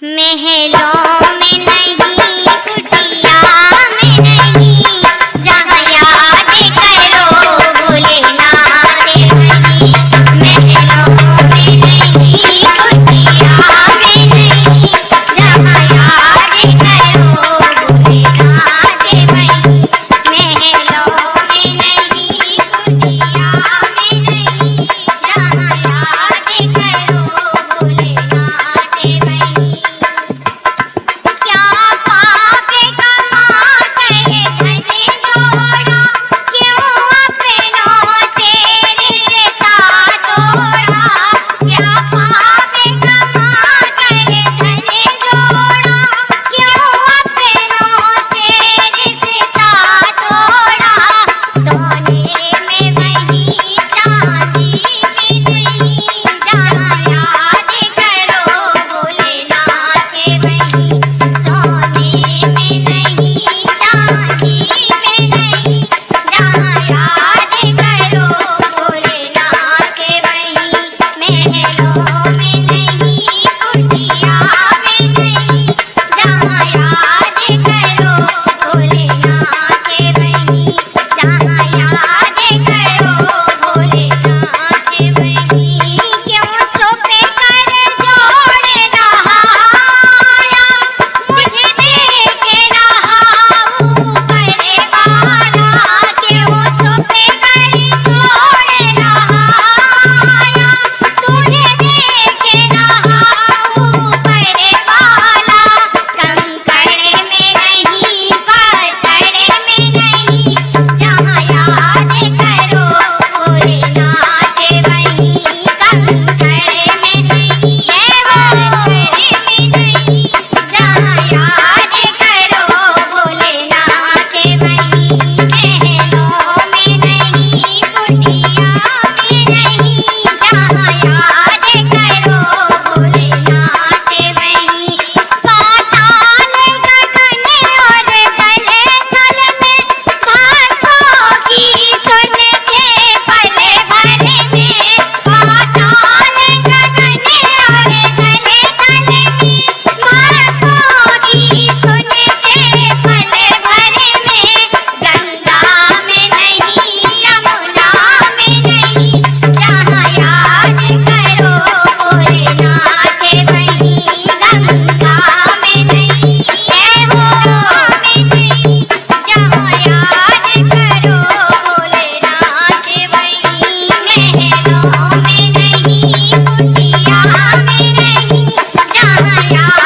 महलों में नहीं, कुटिया में नहीं, जहाँ याद करो भोलेनाथ वहीं। महलों में नहीं, कुटिया में नहीं, जहाँ याद करो भोलेनाथ वहीं। महलों में नहीं, कुटिया में नहीं, जहाँ याद करो भोलेनाथ वहीं। क्या पापे कमा गए धन जोड़ा, क्यों अपनों से रिश्ता तोड़ा। क्या पापे कमा गए धन जोड़ा, क्यों अपनों से रिश्ता तोड़ा। सोने में वही, चांदी में नहीं, जहाँ याद करो भोलेनाथ वहीं। सोने में नहीं, चांदी में नहीं, जहाँ याद करो भोलेनाथ वहीं। महलों में नहीं, कुटिया में नहीं, जहाँ याद करो भोलेनाथ वहीं। जहाँ याद करो भोलेनाथ वहीं। क्यों छुपे कर जोड़ रहा आया, मुझे देख रहा ऊपर वाला। क्यों छुपे कर जोड़ रहा आया, तुझे देख रहा ऊपर वाला। कंकड़ में नहीं, पत्थर में नहीं, जहाँ याद करो भोलेनाथ वहीं। कंकड़ में नहीं, पत्थर में नहीं, जहाँ याद करो भोलेनाथ वहीं। महलों में नहीं, कुटिया में नहीं, जहाँ याद करो भोलेनाथ वहीं। पाताल गगन और जल थल में, भक्तों की सुनते पल भर में। पाताल गगन और जल थल में, भक्तों की सुनते पल भर में। गंगा में नहीं, यमुना में नहीं, जहाँ याद करो भोलेनाथ वहीं। गंगा में नहीं, यमुना में नहीं, जहाँ याद करो भोलेनाथ वहीं। महलों में नहीं, कुटिया में नहीं, जहाँ याद